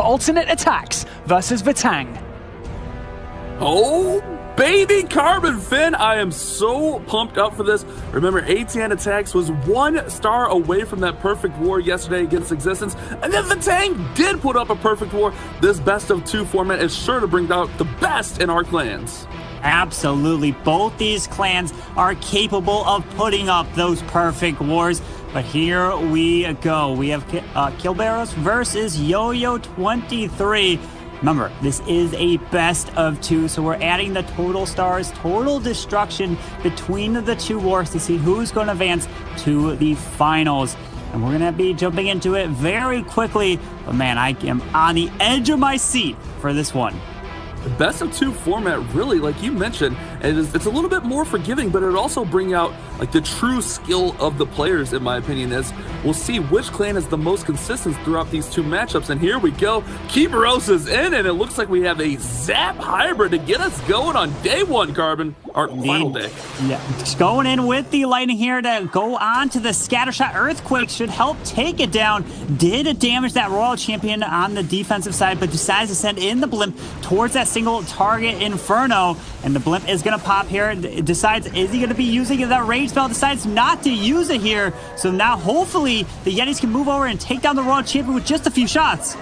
for Atn.Attax versus Vatang. Oh, baby Carbon Finn, I am so pumped up for this. Remember, Atn.Attax was 1 star away from that perfect war yesterday against Existence, and then Vatang did put up a perfect war. This best of 2 format is sure to bring out the best in our clans. Absolutely. Both these clans are capable of putting up those perfect wars. But here we go. We have Kilberos versus Yo-Yo23. Remember, this is a best of 2, so we're adding the total stars, total destruction between the 2 wars to see who's going to advance to the finals. And we're going to be jumping into it very quickly. But man, I am on the edge of my seat for this one. The best of 2 format, really, like you mentioned, it's a little bit more forgiving, but it also bring out like the true skill of the players, in my opinion. Is we'll see which clan is the most consistent throughout these 2 matchups. And here we go. Kilberos is in, and it looks like we have a Zap hybrid to get us going on day 1, Carbon, our final day. Yeah, just going in with the lightning here to go on to the Scattershot Earthquake. Should help take it down. Did damage that Royal Champion on the defensive side, but decides to send in the blimp towards that single target Inferno, and the blimp is going to pop here. Decides, is he going to be using that rage spell? Decides not to use it here. So now hopefully the Yetis can move over and take down the Royal Champion with just a few shots.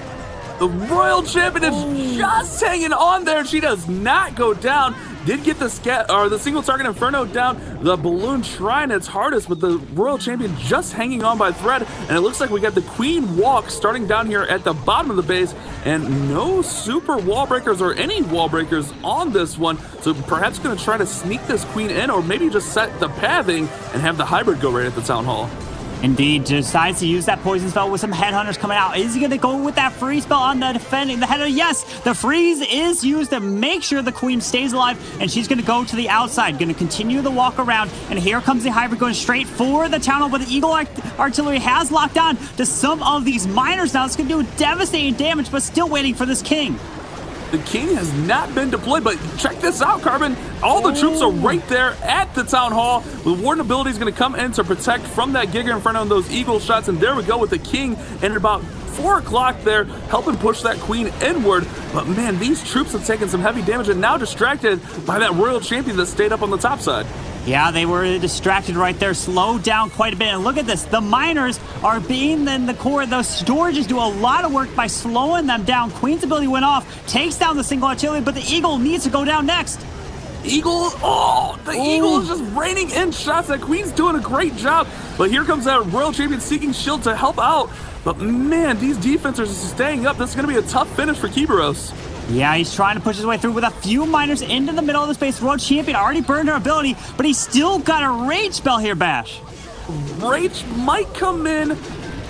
The Royal Champion is just hanging on there. She does not go down. Did get the single target Inferno down. The balloon trying its hardest, but the Royal Champion just hanging on by thread. And it looks like we got the Queen walk starting down here at the bottom of the base, and no super wall breakers or any wall breakers on this one. So perhaps going to try to sneak this Queen in, or maybe just set the pathing and have the hybrid go right at the Town Hall. Indeed, decides to use that poison spell with some headhunters coming out. Is he going to go with that freeze spell on the defending the headhunter? Yes, the freeze is used to make sure the Queen stays alive, and she's going to go to the outside, going to continue the walk around. And here comes the hybrid going straight for the Town Hall, but the Eagle Artillery has locked on to some of these miners now. It's going to do devastating damage, but still waiting for this King. The King has not been deployed, but check this out, Carbon. All the troops are right there at the Town Hall. The Warden ability is going to come in to protect from that Giga Inferno and those Eagle shots, and there we go with the King. And at about 4 o'clock there, helping push that Queen inward. But man, these troops have taken some heavy damage and now distracted by that Royal Champion that stayed up on the top side. Yeah, they were distracted right there, slowed down quite a bit. And look at this, the miners are being in the core. Those storages do a lot of work by slowing them down. Queen's ability went off, takes down the single artillery, but the Eagle needs to go down next. Eagle, Eagle is just raining in shots. That Queen's doing a great job. But here comes that Royal Champion seeking shield to help out. But man, these defenders are staying up. This is going to be a tough finish for Kilberos. Yeah, he's trying to push his way through with a few miners into the middle of the space. Royal Champion already burned her ability, but he's still got a rage spell here, Bash. Rage might come in.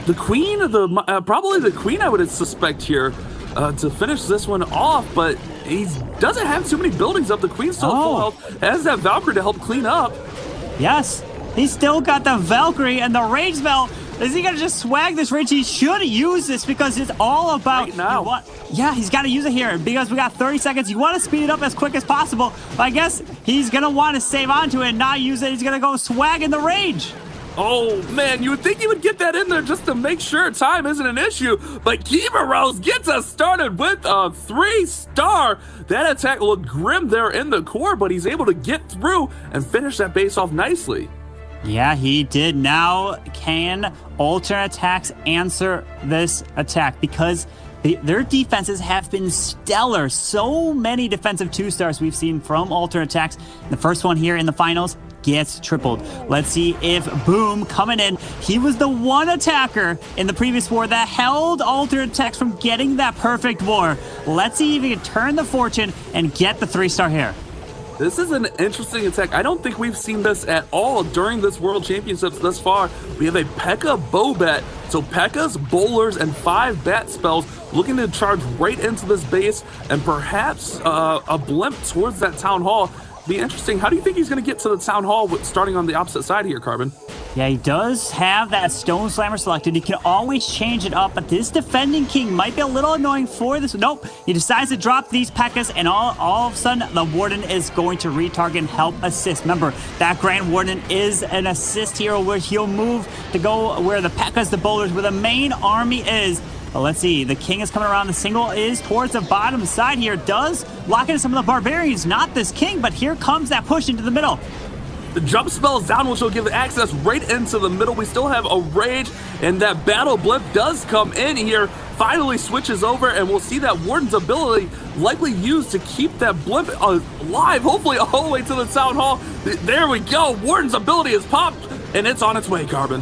The Queen, probably the Queen, I would suspect here to finish this one off, but he doesn't have too many buildings up. The Queen's still full health. Has that Valkyrie to help clean up. Yes, he's still got the Valkyrie and the rage spell. Is he going to just swag this rage? He should use this because it's all about... Right now. Yeah, he's got to use it here because we got 30 seconds. You want to speed it up as quick as possible. But I guess he's going to want to save onto it and not use it. He's going to go swag in the rage. Oh, man, you would think you would get that in there just to make sure time isn't an issue. But Kilberos gets us started with a 3-star. That attack looked grim there in the core, but he's able to get through and finish that base off nicely. Yeah, he did. Now can Atn.Attax answer this attack? Because their defenses have been stellar. So many defensive 2-stars we've seen from Atn.Attax. The first one here in the finals gets tripled. Let's see if Boom coming in. He was the one attacker in the previous war that held Atn.Attax from getting that perfect war. Let's see if he can turn the fortune and get the 3-star here. This is an interesting attack. I don't think we've seen this at all during this World Championships thus far. We have a Pekka bow bat. So Pekka's bowlers and 5 bat spells looking to charge right into this base and perhaps a blimp towards that Town Hall. Be interesting. How do you think he's going to get to the Town Hall starting on the opposite side here, Carbon? Yeah, he does have that Stone Slammer selected. He can always change it up, but this defending King might be a little annoying for this. Nope, he decides to drop these Pekkas, and all of a sudden, the Warden is going to retarget and help assist. Remember, that Grand Warden is an assist hero where he'll move to go where the Pekkas, the bowlers, where the main army is. But let's see. The king is coming around. The single is towards the bottom side here. Does lock into some of the barbarians. Not this king, but here comes that push into the middle. The jump spell is down, which will give access right into the middle. We still have a rage, and that battle blip does come in here. Finally switches over, and we'll see that Warden's ability likely used to keep that blip alive, hopefully all the way to the town hall. There we go. Warden's ability is popped, and it's on its way, Carbon.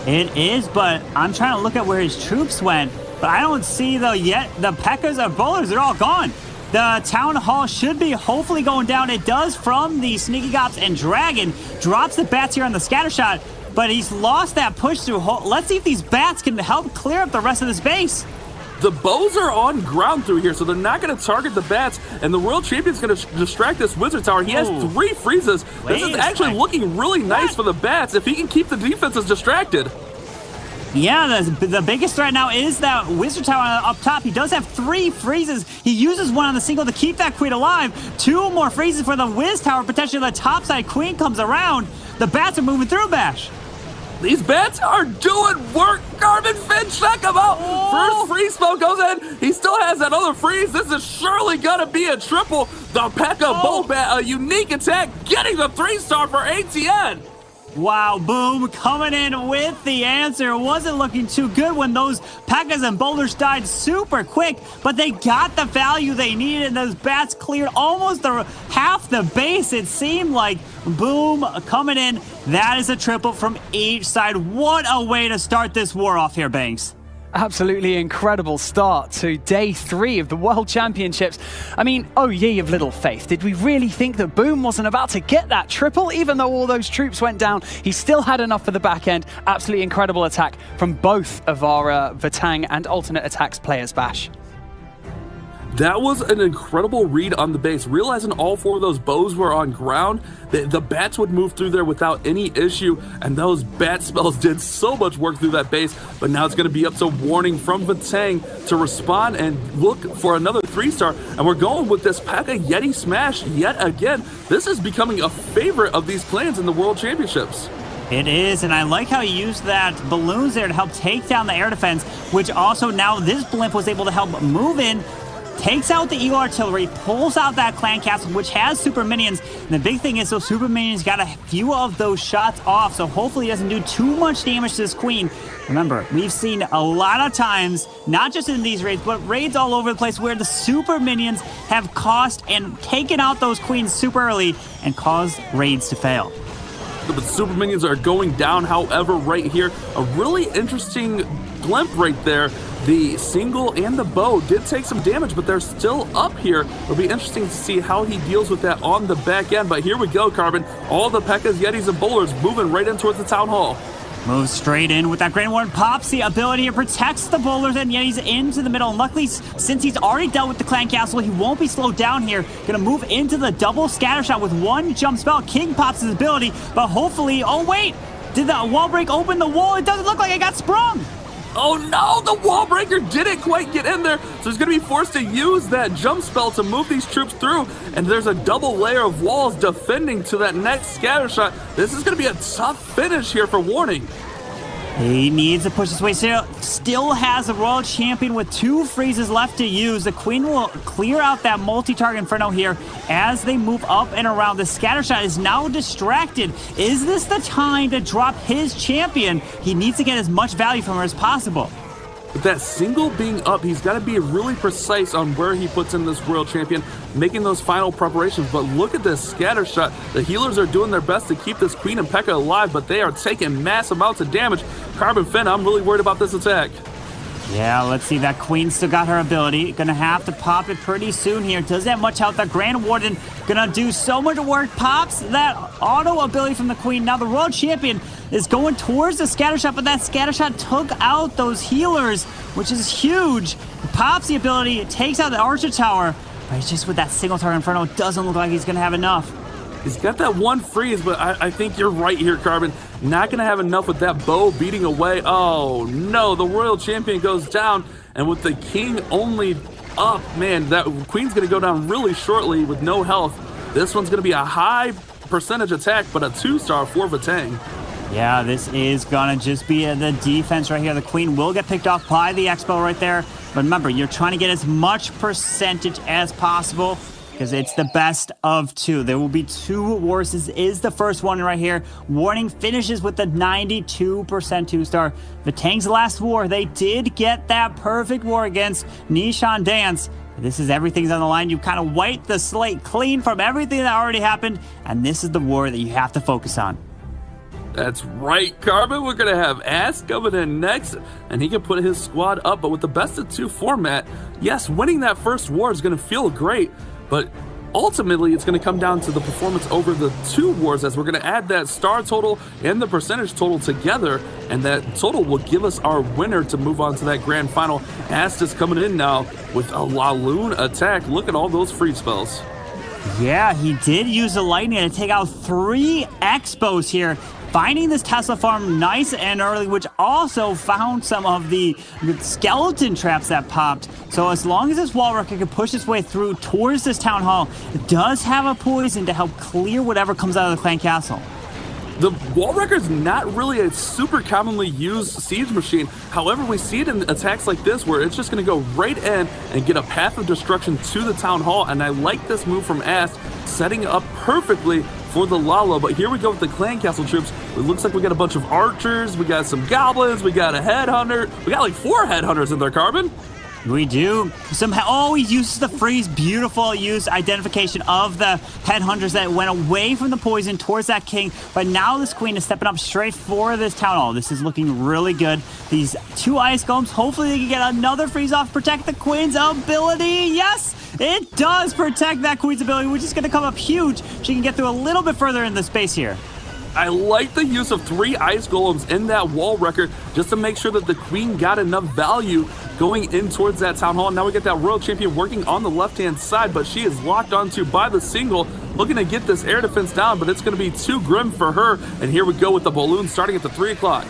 It is, but I'm trying to look at where his troops went, but I don't see, though, yet the Pekkas and bowlers are all gone. The town hall should be hopefully going down. It does from the Sneaky Gops, and Dragon drops the bats here on the scatter shot, but he's lost that push through. Let's see if these bats can help clear up the rest of this base. The bows are on ground through here, so they're not going to target the bats, and the world champion's going to distract this wizard tower. He has 3 freezes. This is actually looking really nice for the bats if he can keep the defenses distracted. Yeah, the biggest threat now is that wizard tower up top. He does have 3 freezes. He uses one on the single to keep that queen alive. 2 more freezes for the wiz tower. Potentially the top side queen comes around. The bats are moving through, Bash. These bats are doing work. Carbon Finn, check him out. First freeze spell goes in. He still has that other freeze. This is surely going to be a triple. The Pekka Bow Bat, a unique attack, getting the 3-star for ATN. Wow, Boom coming in with the answer. Wasn't looking too good when those Pekkas and boulders died super quick, but they got the value they needed, and those bats cleared almost half the base, it seemed like. Boom coming in. That is a triple from each side. What a way to start this war off here, Banks. Absolutely incredible start to day 3 of the World Championships. I mean, oh ye of little faith. Did we really think that Boom wasn't about to get that triple? Even though all those troops went down, he still had enough for the back end. Absolutely incredible attack from both of our Vatang and Atn.Attax players, Bash. That was an incredible read on the base. Realizing all 4 of those bows were on ground, the bats would move through there without any issue, and those bat spells did so much work through that base. But now it's going to be up to Warning from Vatang to respond and look for another 3-star. And we're going with this Pekka Yeti smash yet again. This is becoming a favorite of these clans in the World Championships. It is, and I like how he used that balloons there to help take down the air defense, which also now this blimp was able to help move in, takes out the Eagle Artillery, pulls out that Clan Castle, which has super minions. And the big thing is those super minions got a few of those shots off, so hopefully he doesn't do too much damage to this queen. Remember, we've seen a lot of times, not just in these raids, but raids all over the place where the super minions have cost and taken out those queens super early and caused raids to fail. The super minions are going down, however, right here, a really interesting blimp right there. The single and the bow did take some damage, but they're still up here. It'll be interesting to see how he deals with that on the back end. But here we go, Carbon. All the Pekkas, Yetis, and bowlers moving right in towards the town hall. Moves straight in with that Grand Warden. Pops the ability and protects the bowlers and Yetis into the middle. And luckily, since he's already dealt with the Clan Castle, he won't be slowed down here. Gonna move into the double scatter shot with 1 jump spell. King pops his ability, but hopefully... Oh, wait! Did the wall break open the wall? It doesn't look like it got sprung! Oh no, the wall breaker didn't quite get in there, so he's going to be forced to use that jump spell to move these troops through, and there's a double layer of walls defending to that next scatter shot. This is going to be a tough finish here for Warning. He needs to push his way. Still has a Royal Champion with 2 freezes left to use. The Queen will clear out that multi-target Inferno here as they move up and around. The Scattershot is now distracted. Is this the time to drop his champion? He needs to get as much value from her as possible. With that single being up, he's got to be really precise on where he puts in this World Champion, making those final preparations. But look at this scatter shot. The healers are doing their best to keep this Queen and Pekka alive, but they are taking mass amounts of damage. Carbon Finn, I'm really worried about this attack. Yeah, let's see. That Queen still got her ability. Gonna have to pop it pretty soon here. Doesn't have much health. That Grand Warden gonna do so much work. Pops that auto ability from the Queen. Now the World Champion is going towards the Scattershot, but that Scattershot took out those healers, which is huge. Pops the ability, takes out the Archer Tower, but it's just with that single target Inferno, it doesn't look like he's gonna have enough. He's got that 1 freeze, but I think you're right here, Carbon. Not going to have enough with that bow beating away. Oh, no. The Royal Champion goes down, and with the King only up, man, that Queen's going to go down really shortly with no health. This one's going to be a high percentage attack, but a 2-star for Vatang. Yeah, this is gonna just be the defense right here. The queen will get picked off by the Expo right there. But remember, you're trying to get as much percentage as possible because it's the best of two. There will be 2 wars. This is the first one right here. Warning finishes with the 92% 2-star. Vatang's last war, they did get that perfect war against Nishan Dance. This is everything's on the line. You kind of wipe the slate clean from everything that already happened, and this is the war that you have to focus on. That's right, Carbon. We're going to have Ass coming in next, and he can put his squad up. But with the best of 2 format, yes, winning that first war is going to feel great, but ultimately it's going to come down to the performance over the 2 wars, as we're going to add that star total and the percentage total together, and that total will give us our winner to move on to that grand final. Ass is coming in now with a Atn.Attax. Look at all those free spells. Yeah, he did use the lightning to take out 3 Expos here, finding this Tesla farm nice and early, which also found some of the skeleton traps that popped. So as long as this wall wrecker can push its way through towards this town hall, it does have a poison to help clear whatever comes out of the clan castle. The wall wrecker is not really a super commonly used siege machine. However, we see it in attacks like this where it's just going to go right in and get a path of destruction to the town hall. And I like this move from Ast, setting it up perfectly for the LaLo. But here we go with the clan castle troops. It looks like we got a bunch of archers, we got some goblins, we got a headhunter. We got like 4 headhunters in there, Carbon. We do. He uses the freeze. Beautiful use identification of the headhunters that went away from the poison towards that king. But now this queen is stepping up straight for this town hall. This is looking really good. These 2 ice golems, hopefully they can get another freeze off, protect the queen's ability. Yes, it does protect that queen's ability, which is going to come up huge. She can get through a little bit further in the space here. I like the use of 3 ice golems in that wall wrecker just to make sure that the queen got enough value going in towards that town hall. Now we get that royal champion working on the left-hand side, but she is locked onto by the single, looking to get this air defense down, but it's going to be too grim for her. And here we go with the balloon starting at the 3 o'clock.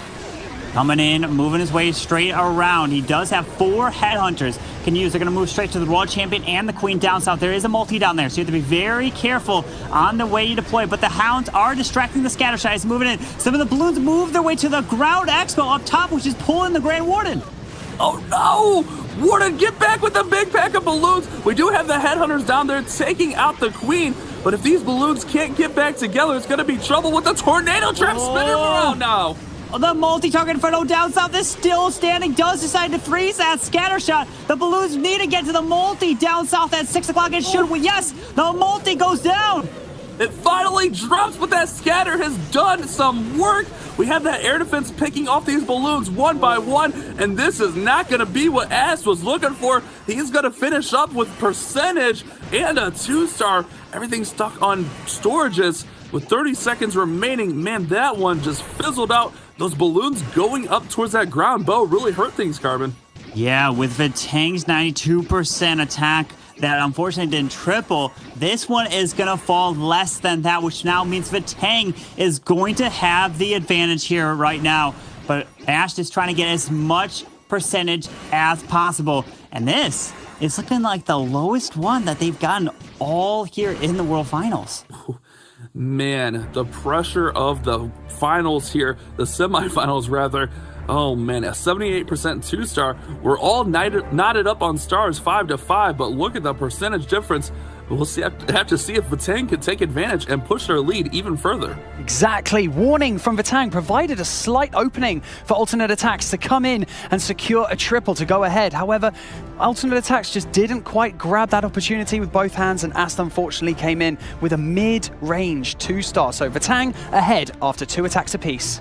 Coming in, moving his way straight around. He does have 4 headhunters can use. They're going to move straight to the royal champion and the queen down south. There is a multi down there, so you have to be very careful on the way you deploy. But the hounds are distracting the scattershies, moving in. Some of the balloons move their way to the ground expo up top, which is pulling the Grand Warden. Oh no! Warden, get back with the big pack of balloons! We do have the headhunters down there taking out the queen, but if these balloons can't get back together, it's going to be trouble with the tornado trap spinning around now. The multi-target Inferno down south is still standing, does decide to freeze that scatter shot. The balloons need to get to the multi down south at 6 o'clock. It should. Yes, the multi goes down. It finally drops, but that scatter has done some work. We have that air defense picking off these balloons one by one, and this is not going to be what Ass was looking for. He's going to finish up with percentage and a 2-star. Everything stuck on storages with 30 seconds remaining. Man, that one just fizzled out. Those balloons going up towards that ground bow really hurt things, Carbon. Yeah, with Vatang's 92% attack, that unfortunately didn't triple. This one is going to fall less than that, which now means Vatang is going to have the advantage here right now. But Ash is trying to get as much percentage as possible. And this is looking like the lowest one that they've gotten all here in the World Finals. Man, the pressure of the finals here, the semifinals rather. Oh man, a 78% 2-star. We're all knotted up on stars 5-5, but look at the percentage difference. We'll have to see if Vatang can take advantage and push their lead even further. Exactly. Warning from Vatang provided a slight opening for Atn.Attax to come in and secure a triple to go ahead. However, Atn.Attax just didn't quite grab that opportunity with both hands, and Ast unfortunately came in with a mid-range 2-star. So Vatang ahead after 2 attacks apiece.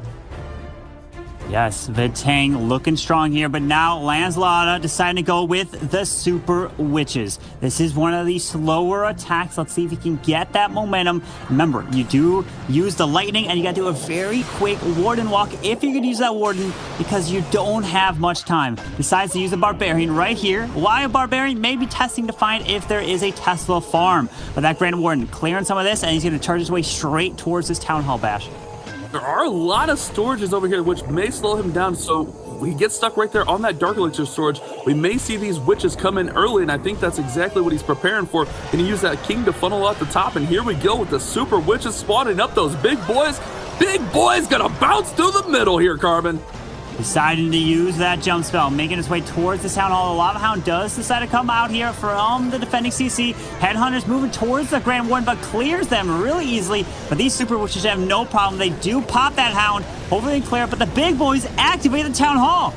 Yes, Vatang looking strong here, but now Lancelot deciding to go with the Super Witches. This is one of the slower attacks. Let's see if he can get that momentum. Remember, you do use the lightning, and you got to do a very quick Warden walk if you could use that Warden, because you don't have much time. Decides to use the Barbarian right here. Why a Barbarian? Maybe testing to find if there is a Tesla farm. But that Grand Warden clearing some of this, and he's going to charge his way straight towards this Town Hall bash. There are a lot of storages over here which may slow him down, so he gets stuck right there on that Dark Elixir storage. We may see these witches come in early, and I think that's exactly what he's preparing for. And he used that king to funnel out the top, and here we go with the Super Witches spawning up those big boys. big boy's gonna bounce through the middle here, Carbon. Deciding to use that jump spell, making his way towards the Town Hall. The Lava Hound does decide to come out here from the defending CC. Headhunter's moving towards the Grand Warden, but clears them really easily. But these Super Witches have no problem. They do pop that Hound. Hopefully they clear it, but the big boys activate the Town Hall.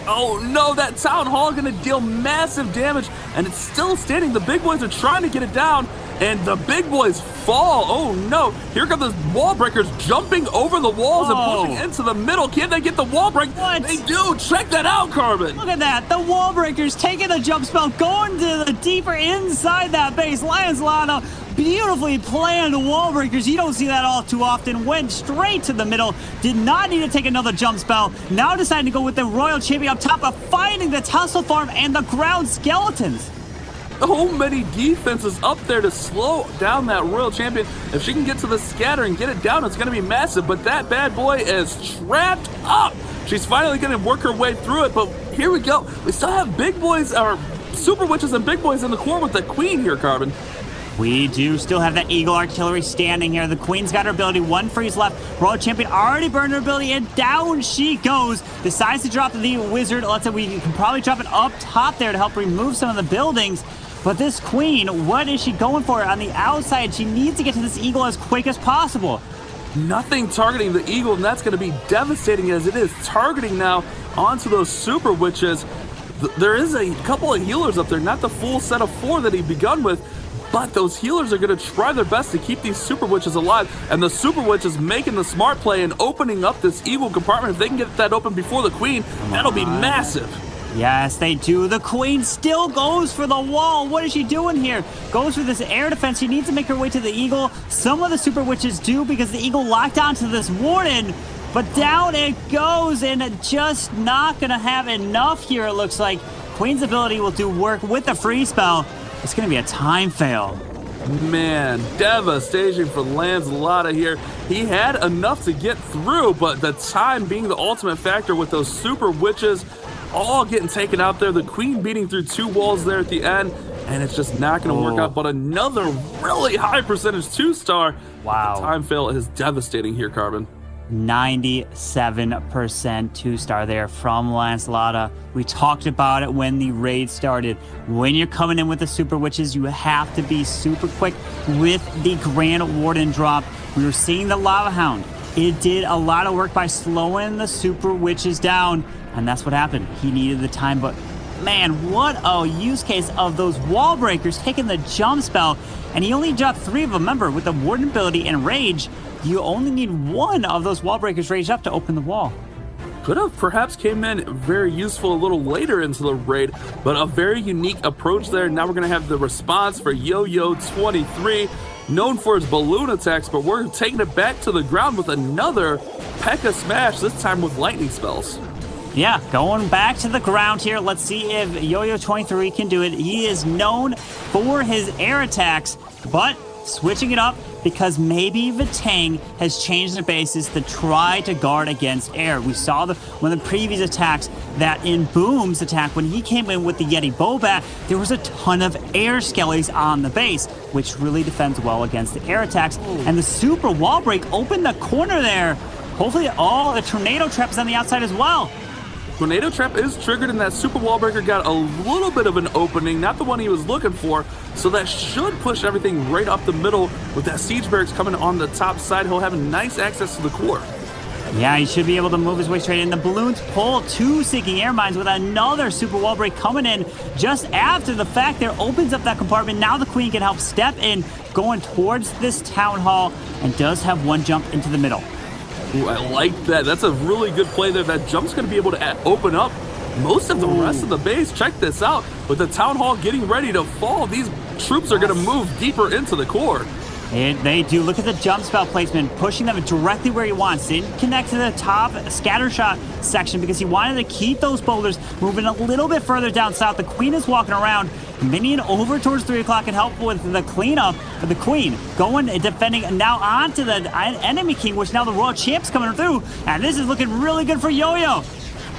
Oh no, that Town Hall gonna deal massive damage, and it's still standing. The big boys are trying to get it down, and the big boys fall. Oh no, here come the wall breakers jumping over the walls and pushing into the middle. Can they get the wall break? What? They do. Check that out, Carbon. Look at that. The wall breakers taking the jump spell, going to the deeper inside that base. LaLo, beautifully planned wall breakers. You don't see that all too often. Went straight to the middle. Did not need to take another jump spell. Now deciding to go with the Royal Champion up top of fighting the Tussle Farm and the ground skeletons. So many defenses up there to slow down that Royal Champion. If she can get to the scatter and get it down, it's going to be massive. But that bad boy is trapped up. She's finally going to work her way through it. But here we go. We still have big boys, or Super Witches and big boys in the core with the Queen here, Carbon. We do still have that Eagle Artillery standing here. The Queen's got her ability. One freeze left. Royal Champion already burned her ability, and down she goes. Decides to drop the Wizard. Let's say we can probably drop it up top there to help remove some of the buildings. But this Queen, what is she going for on the outside? She needs to get to this Eagle as quick as possible. Nothing targeting the Eagle, and that's going to be devastating as it is targeting now onto those Super Witches. There is a couple of healers up there, not the full set of 4 that he begun with, but those healers are going to try their best to keep these Super Witches alive, and the Super Witches making the smart play and opening up this Eagle compartment. If they can get that open before the Queen, that'll be massive. Yes, they do. The Queen still goes for the wall. What is she doing here? Goes for this air defense. She needs to make her way to the Eagle. Some of the Super Witches do because the Eagle locked onto this Warden. But down it goes, and just not going to have enough here, it looks like. Queen's ability will do work with the free spell. It's going to be a time fail. Man, devastation for LaLo here. He had enough to get through, but the time being the ultimate factor with those Super Witches all getting taken out there. The Queen beating through 2 walls there at the end, and it's just not going to work out. But another really high percentage 2-star. Wow. The time fail is devastating here, Carbon. 97% 2-star there from LaLo. We talked about it when the raid started. When you're coming in with the Super Witches, you have to be super quick with the Grand Warden drop. We were seeing the Lava Hound. It did a lot of work by slowing the Super Witches down, and that's what happened. He needed the time, but man, what a use case of those wall breakers taking the jump spell, and he only dropped 3 of them. Remember, with the Warden ability and Rage, you only need 1 of those wall breakers raised up to open the wall. Could have perhaps came in very useful a little later into the raid, but a very unique approach there. Now we're going to have the response for Yo-Yo 23, known for his balloon attacks, but we're taking it back to the ground with another Pekka smash, this time with lightning spells. Yeah, going back to the ground here. Let's see if Yo-Yo 23 can do it. He is known for his air attacks, but switching it up because maybe Vatang has changed the basis to try to guard against air. We saw one of the previous attacks that in Boom's attack, when he came in with the Yeti Bobat, there was a ton of air skellies on the base, which really defends well against the air attacks. And the super wall break opened the corner there. Hopefully, the tornado trap is on the outside as well. Tornado Trap is triggered, and that Super Wall Breaker got a little bit of an opening, not the one he was looking for, so that should push everything right up the middle. With that Siege Barracks coming on the top side, he'll have nice access to the core. Yeah, he should be able to move his way straight in. The balloons pull 2 Seeking Air Mines with another Super Wall Break coming in just after the fact there opens up that compartment. Now the Queen can help step in, going towards this Town Hall, and does have 1 jump into the middle. Ooh, I like that. That's a really good play there. That jump's going to be able to open up most of the rest of the base. Check this out. With the Town Hall getting ready to fall, these troops are going to move deeper into the core. They do. Look at the jump spell placement, pushing them directly where he wants. Didn't connect to the top scatter shot section because he wanted to keep those boulders moving a little bit further down south. The Queen is walking around, minion over towards 3 o'clock and help with the cleanup. But the Queen going and defending now onto the enemy king, which now the Royal Champ's coming through. And this is looking really good for Yo-Yo.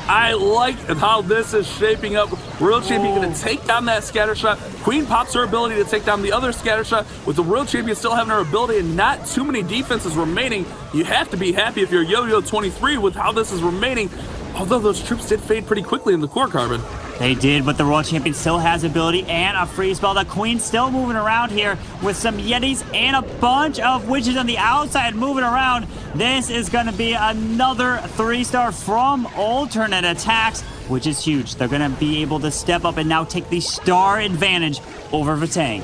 I like how this is shaping up. World Champion going to take down that scatter shot. Queen pops her ability to take down the other scatter shot. With the World Champion still having her ability and not too many defenses remaining, you have to be happy if you're Yo-Yo 23 with how this is remaining. Although those troops did fade pretty quickly in the core, Carbon. They did, but the World Champion still has ability and a free spell. The Queen's still moving around here with some Yetis and a bunch of witches on the outside moving around. This is going to be another 3-star from Atn.Attax, which is huge. They're going to be able to step up and now take the star advantage over Vatang.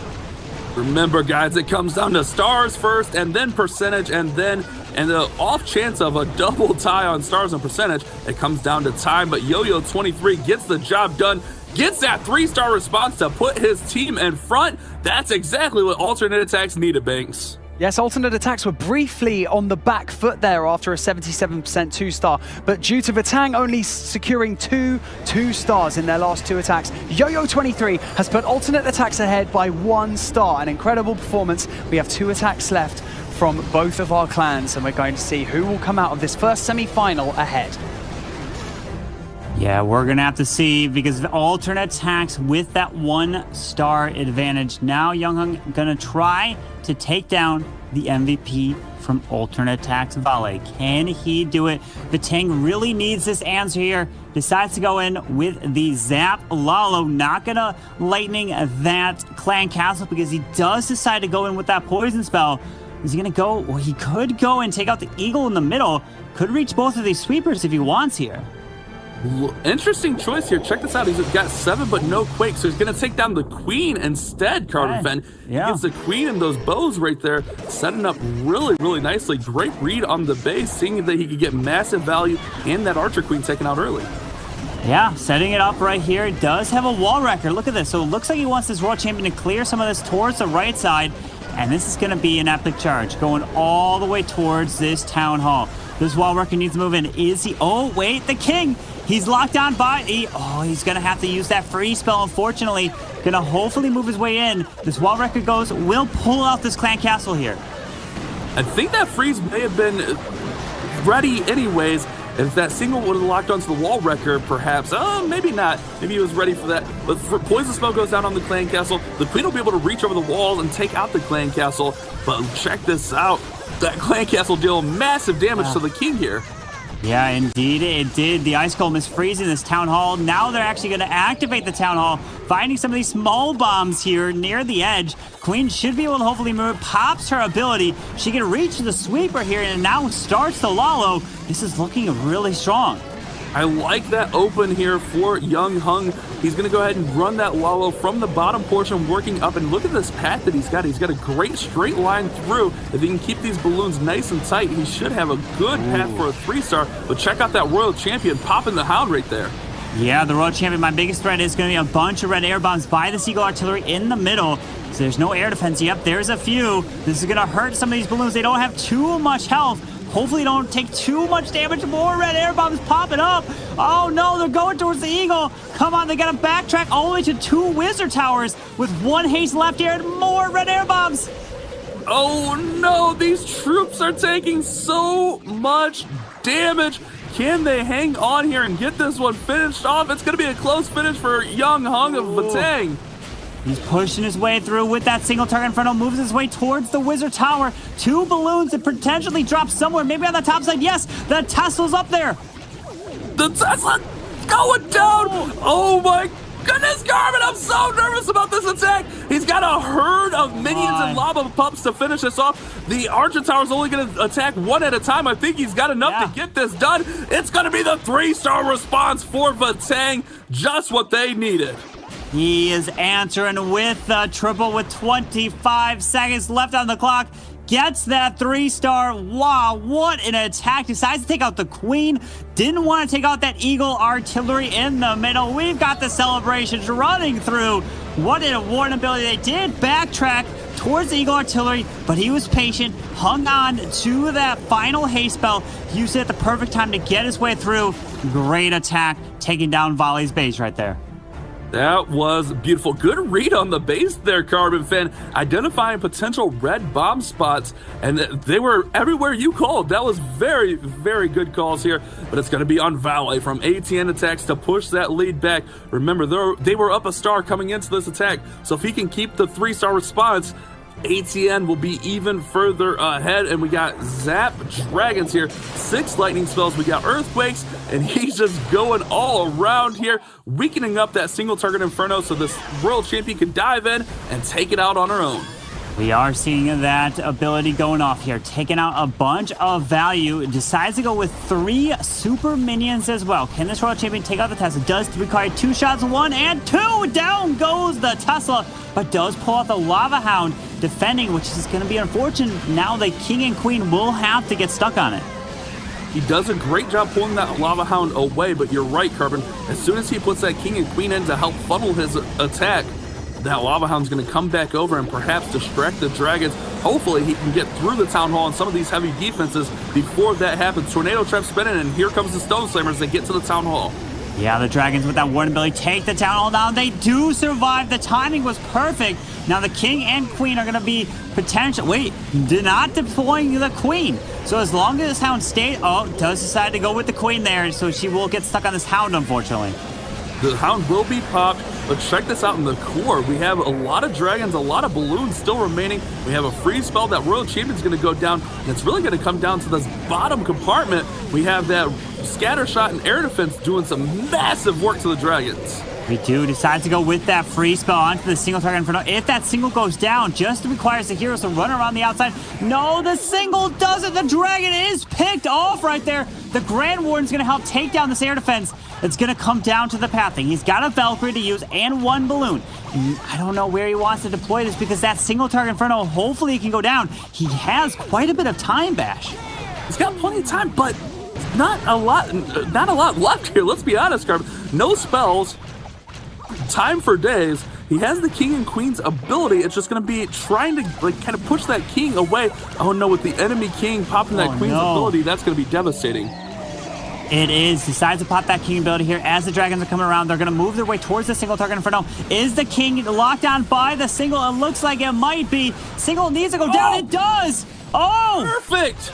Remember, guys, it comes down to stars first and then percentage and then the off chance of a double tie on stars and percentage, it comes down to time. But Yo-Yo 23 gets the job done, gets that 3-star response to put his team in front. That's exactly what Atn.Attax needed, Banks. Yes, Atn.Attax were briefly on the back foot there after a 77% 2-star, but due to Vatang only securing two 2-stars in their last 2 attacks, Yo-Yo 23 has put Atn.Attax ahead by 1 star. An incredible performance. We have 2 attacks left from both of our clans, and we're going to see who will come out of this first semi-final ahead. Yeah, we're going to have to see, because Atn.Attax with that 1-star advantage. Now Younghung going to try to take down the MVP from Atn.Attax, Vale. Can he do it? Vatang really needs this answer here. Decides to go in with the Zap LaLo. Not going to lightning that clan castle, because he does decide to go in with that poison spell. Is he going to go? Well, he could go and take out the eagle in the middle. Could reach both of these sweepers if he wants here. Interesting choice here. Check this out. He's got 7 but no quake, so he's going to take down the queen instead, Carter Fenn. Yeah. He gets the queen and those bows right there, setting up really, really nicely. Great read on the base, seeing that he could get massive value and that archer queen taken out early. Yeah, setting it up right here. It does have a wall wrecker. Look at this. So it looks like he wants this World Champion to clear some of this towards the right side. And this is going to be an epic charge going all the way towards this town hall. This wall wrecker needs to move in. Is he? Oh, wait, the king. He's locked on by. He's going to have to use that free spell, unfortunately. Going to hopefully move his way in. This wall wrecker goes. Will pull out this clan castle here. I think that freeze may have been ready anyways. If that single would have locked onto the wall wrecker, perhaps. Maybe not. Maybe he was ready for that. But poison spell goes down on the clan castle. The queen will be able to reach over the walls and take out the clan castle. But check this out. That clan castle deal massive damage to the king here. Yeah, indeed it did. The ice golem is freezing this town hall. Now they're actually going to activate the town hall, finding some of these small bombs here near the edge. Queen should be able to hopefully move. Pops her ability. She can reach the sweeper here and now starts the LaLo. This is looking really strong. I like that open here for Younghung. He's going to go ahead and run that LaLo from the bottom portion, working up. And look at this path that he's got. He's got a great straight line through. If he can keep these balloons nice and tight, he should have a good path for a 3-star. But check out that Royal Champion popping the Hound right there. Yeah, the Royal Champion, my biggest threat is going to be a bunch of red air bombs by the Seagull Artillery in the middle. So there's no air defense. Yep, there's a few. This is going to hurt some of these balloons. They don't have too much health. Hopefully don't take too much damage. More red air bombs popping up. Oh no, they're going towards the eagle. Come on, they got to backtrack all the way to 2 wizard towers with 1 haste left here and more red air bombs. Oh no, these troops are taking so much damage. Can they hang on here and get this one finished off? It's going to be a close finish for Younghung of Vatang. He's pushing his way through with that single target inferno, moves his way towards the wizard tower. 2 balloons that potentially drop somewhere, maybe on the top side. Yes, the Tesla's up there. The Tesla going down. Oh my goodness, Garmin, I'm so nervous about this attack. He's got a herd of minions and lava pups to finish this off. The Archer Tower's only going to attack 1 at a time. I think he's got enough to get this done. It's going to be the 3-star response for Vatang. Just what they needed. He is answering with the triple with 25 seconds left on the clock. Gets that 3-star. Wow, what an attack. Decides to take out the queen. Didn't want to take out that eagle artillery in the middle. We've got the celebrations running through. What an award ability. They did backtrack towards the eagle artillery, but he was patient, hung on to that final haste spell, used it at the perfect time to get his way through. Great attack, taking down Volley's base right there. That was beautiful. Good read on the base there, Carbon Fan. Identifying potential red bomb spots, and they were everywhere you called. That was very, very good calls here, but it's going to be on Valet from Atn.Attax to push that lead back. Remember, they were up a star coming into this attack, so if he can keep the 3-star response, ATN will be even further ahead, and we got Zap Dragons here. 6 lightning spells, we got Earthquakes, and he's just going all around here, weakening up that single target Inferno so this world champion can dive in and take it out on her own. We are seeing that ability going off here, taking out a bunch of value. Decides to go with 3 super minions as well. Can this Royal Champion take out the Tesla? Does require 2 shots, 1 and 2. Down goes the Tesla, but does pull out the Lava Hound, defending, which is going to be unfortunate. Now the King and Queen will have to get stuck on it. He does a great job pulling that Lava Hound away, but you're right, Carbon. As soon as he puts that King and Queen in to help funnel his attack, that Lava Hound's going to come back over and perhaps distract the Dragons. Hopefully he can get through the Town Hall and some of these heavy defenses before that happens. Tornado Trap spinning, and here comes the Stone Slammers. They get to the Town Hall. Yeah, the Dragons with that warning ability take the Town Hall down. They do survive. The timing was perfect. Now the King and Queen are going to be potential. Wait, not deploying the Queen. So as long as this Hound stays, does decide to go with the Queen there, so she will get stuck on this Hound, unfortunately. The Hound will be popped, but check this out in the core. We have a lot of Dragons, a lot of Balloons still remaining. We have a free spell. That Royal Champion's going to go down, and it's really going to come down to this bottom compartment. We have that Scatter Shot and Air Defense doing some massive work to the Dragons. We do decide to go with that free spell onto the single target Inferno. If that single goes down, just requires the heroes to run around the outside. No, the single doesn't. The Dragon is picked off right there. The Grand Warden's going to help take down this air defense. It's going to come down to the pathing. He's got a Valkyrie to use and 1 balloon. I don't know where he wants to deploy this because that single target Inferno, hopefully he can go down. He has quite a bit of time, Bash. He's got plenty of time, but not a lot left here. Let's be honest, Carb. No spells. Time for days. He has the King and Queen's ability. It's just going to be trying to kind of push that King away. Oh no, with the enemy King popping that Queen's ability, that's going to be devastating. It is. Decides to pop that King ability here as the Dragons are coming around. They're going to move their way towards the single target Inferno. Is the King locked down by the single? It looks like it might be. Single needs to go down. It does. Oh! Perfect!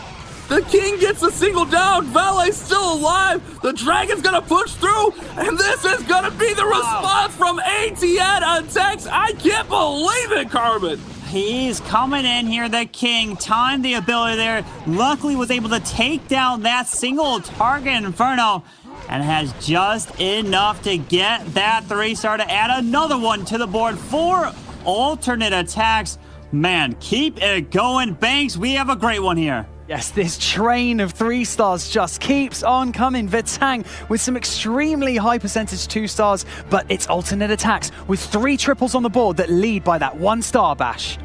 The King gets a single down. Valet's still alive. The Dragon's going to push through, and this is going to be the response from Atn.Attax. I can't believe it, Carbon. He's coming in here, the King. Timed the ability there. Luckily was able to take down that single target Inferno and has just enough to get that 3-star to add another one to the board for Atn.Attax. Man, keep it going, Banks. We have a great one here. Yes, this train of 3 stars just keeps on coming. Vatang with some extremely high percentage 2 stars, but it's Atn.Attax with 3 triples on the board that lead by that 1 star, Bash.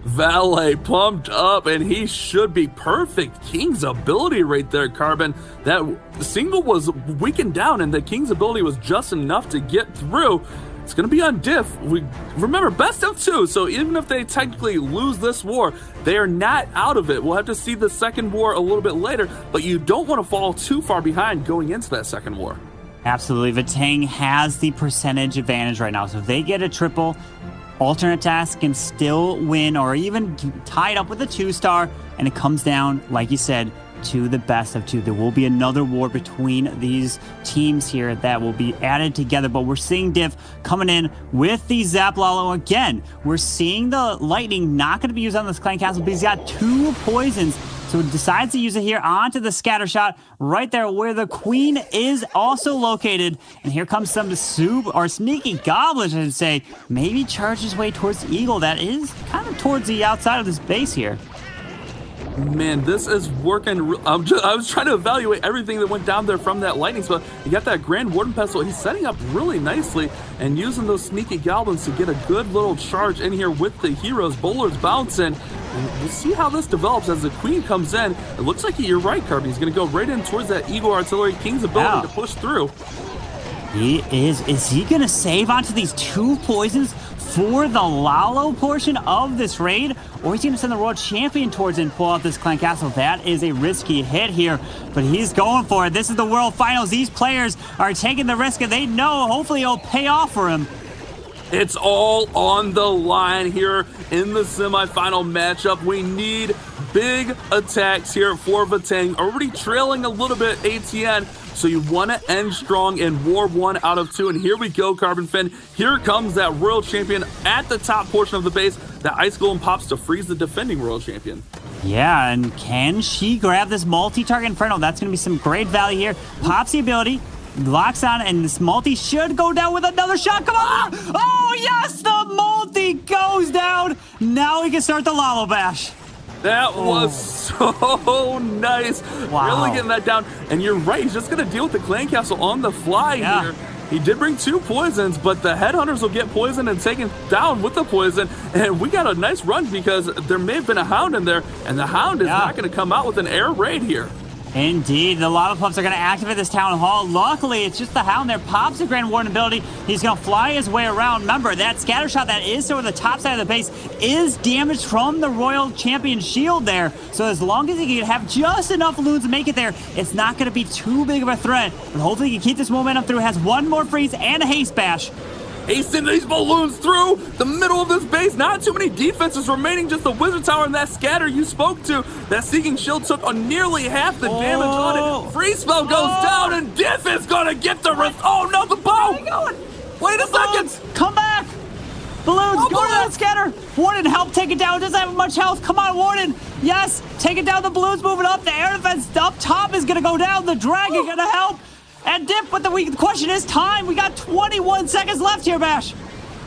Valet pumped up, and he should be perfect. King's ability right there, Carbon. That single was weakened down, and the King's ability was just enough to get through. It's going to be on diff. We remember, best of 2, so even if they technically lose this war, they are not out of it. We'll have to see the second war a little bit later, but you don't want to fall too far behind going into that second war. Absolutely. Vatang has the percentage advantage right now, so if they get a triple, Atn.Attax can still win or even tie it up with a 2-star, and it comes down, like you said, to the best of 2. There will be another war between these teams here that will be added together, but we're seeing Diff coming in with the Zap LaLo again. We're seeing the lightning not going to be used on this clan castle, but he's got 2 poisons, so he decides to use it here onto the scatter shot right there where the Queen is also located. And here comes some sneaky goblins, I should say. Maybe charge his way towards the eagle that is kind of towards the outside of this base here. Man, this is working. I was trying to evaluate everything that went down there from that lightning spell. You got that Grand Warden Pestle. He's setting up really nicely and using those sneaky goblins to get a good little charge in here with the heroes. Bowlers bouncing. And we'll see how this develops as the Queen comes in. It looks like you're right, Carby. He's going to go right in towards that Eagle Artillery. King's ability to push through. He is. Is he going to save onto these 2 poisons for the LaLo portion of this raid? Or is he going to send the Royal Champion towards it and pull out this clan castle? That is a risky hit here, but he's going for it. This is the World Finals. These players are taking the risk, and they know hopefully it'll pay off for him. It's all on the line here in the semifinal matchup. We need big attacks here for Vatang. Already trailing a little bit ATN, so you want to end strong in War 1 out of 2. And here we go, Carbon Fin. Here comes that World Champion at the top portion of the base. That Ice Golem pops to freeze the defending World Champion. Yeah, and can she grab this multi-target Inferno? That's going to be some great value here. Pops the ability. Locks on, and this multi should go down with another shot. Come on! Oh, yes! The multi goes down! Now we can start the LaLo bash. That was so nice. Wow. Really getting that down. And you're right, he's just going to deal with the Clan Castle on the fly here. He did bring 2 poisons, but the Headhunters will get poisoned and taken down with the poison. And we got a nice run because there may have been a Hound in there, and the Hound is not going to come out with an air raid here. Indeed, the LaLo Pups are going to activate this Town Hall. Luckily, it's just the Hound there. Pops the Grand Warden ability. He's going to fly his way around. Remember, that scatter shot that is over the top side of the base is damaged from the Royal Champion shield there. So as long as he can have just enough loons to make it there, it's not going to be too big of a threat. But hopefully he can keep this momentum through. Has 1 more freeze and a haste bash. Hasting these balloons through the middle of this base. Not too many defenses remaining, just the Wizard Tower and that scatter you spoke to. That Seeking Shield took on nearly half the damage on it. Free spell goes down, and Diff is gonna get the rest. Oh no, the bow! Wait a second! Come back! Balloons, go to that scatter! Warden, help take it down. Doesn't have much health. Come on, Warden! Yes, take it down. The balloons moving up. The air defense up top is gonna go down. The dragon gonna help. And Dip, but the question is time. We got 21 seconds left here, Bash.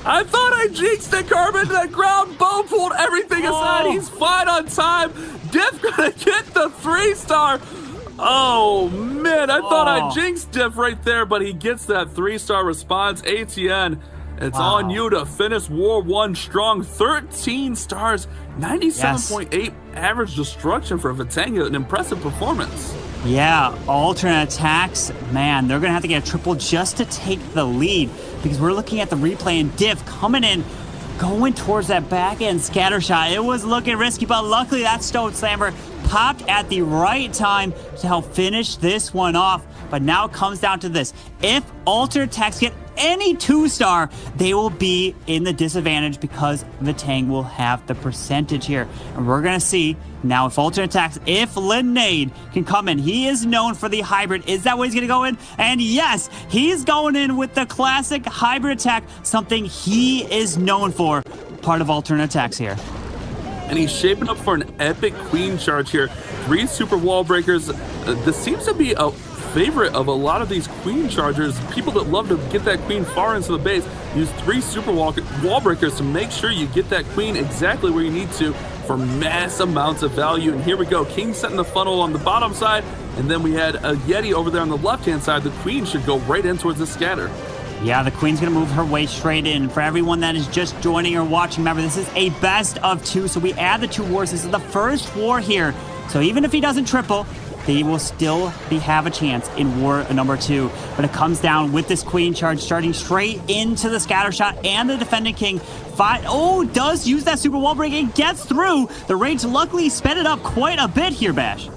I thought I jinxed it, Carbon. That ground bow pulled everything aside. He's fine on time. Dip gonna get the 3-star. Oh, man. I thought I jinxed Dip right there, but he gets that 3-star response. ATN, it's on you to finish War 1 strong. 13 stars, 97.8 average destruction for Vatang. An impressive performance. Yeah, Atn.Attax, man, they're going to have to get a triple just to take the lead because we're looking at the replay and Diff coming in, going towards that back end scatter shot. It was looking risky, but luckily that Stone Slammer popped at the right time to help finish this one off. But now it comes down to this. If Atn.Attax get any 2-star, they will be in the disadvantage because Vatang will have the percentage here. And we're going to see now if Atn.Attax, if Linade can come in. He is known for the hybrid. Is that what he's going to go in? And yes, he's going in with the classic hybrid attack, something he is known for. Part of Atn.Attax here. And he's shaping up for an epic queen charge here. 3 super wall breakers. This seems to be a favorite of a lot of these queen chargers. People that love to get that queen far into the base use 3 super wall breakers to make sure you get that queen exactly where you need to for mass amounts of value. And here we go, King setting the funnel on the bottom side, and then we had a Yeti over there on the left hand side. The queen should go right in towards the scatter. Yeah, the queen's going to move her way straight in. For everyone that is just joining or watching, remember, this is a best of 2, so we add the 2 wars. This is the first war here. So even if he doesn't triple, they will still have a chance in war number 2. But it comes down with this queen charge starting straight into the scatter shot, and the defending king does use that super wall break and gets through. The Rage luckily sped it up quite a bit here, Bash.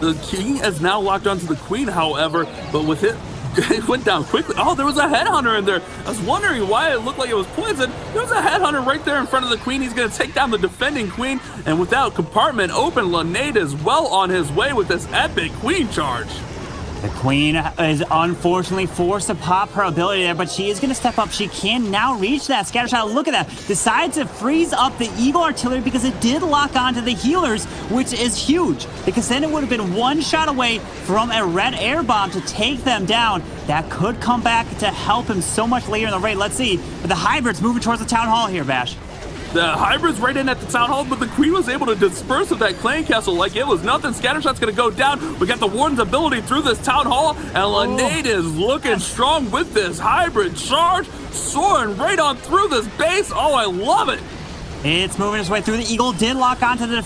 The king is now locked onto the queen, however, but with it, it went down quickly. Oh, there was a headhunter in there. I was wondering why it looked like it was poisoned. There was a headhunter right there in front of the queen. He's going to take down the defending queen, and without compartment open, Linade is well on his way with this epic queen charge. The queen is unfortunately forced to pop her ability there, but she is going to step up. She can now reach that scatter shot. Look at that. Decides to freeze up the Eagle Artillery because it did lock onto the healers, which is huge. Because then it would have been 1 shot away from a red air bomb to take them down. That could come back to help him so much later in the raid. Let's see. But the hybrids moving towards the town hall here, Bash. The hybrids right in at the town hall, but the queen was able to disperse with that clan castle like it was nothing. Scattershot's gonna go down. We got the warden's ability through this town hall, and Linade is looking strong with this hybrid charge, soaring right on through this base. Oh, I love it. It's moving its way through. The Eagle did lock onto the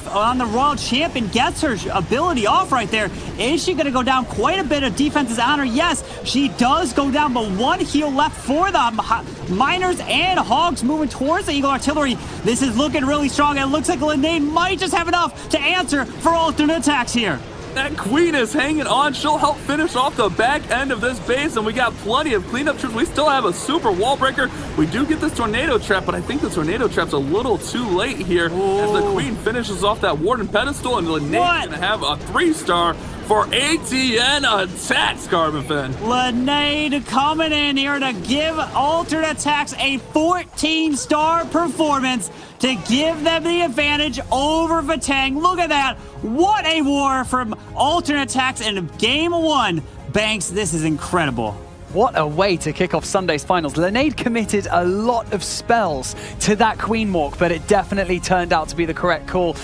Royal Champion, gets her ability off right there. Is she going to go down? Quite a bit of defense is on her. Yes, she does go down, but 1 heal left for the Miners and Hogs moving towards the Eagle Artillery. This is looking really strong, and it looks like Linade might just have enough to answer for Atn.Attax here. That queen is hanging on. She'll help finish off the back end of this base, and we got plenty of cleanup troops. We still have a super wall breaker. We do get this tornado trap, but I think the tornado trap's a little too late here as the queen finishes off that warden pedestal, and Linade's gonna have a 3-star for Atn.Attax, Carbonfin. Linade coming in here to give Atn.Attax a 14-star performance to give them the advantage over Vatang. Look at that. What a war from Atn.Attax in Game 1. Banks, this is incredible. What a way to kick off Sunday's finals. Linade committed a lot of spells to that Queen Walk, but it definitely turned out to be the correct call.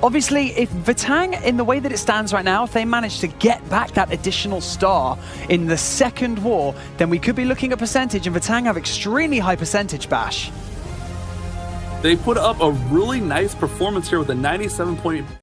Obviously, if Vatang, in the way that it stands right now, if they manage to get back that additional star in the second war, then we could be looking at percentage, and Vatang have extremely high percentage, Bash. They put up a really nice performance here with a 97 point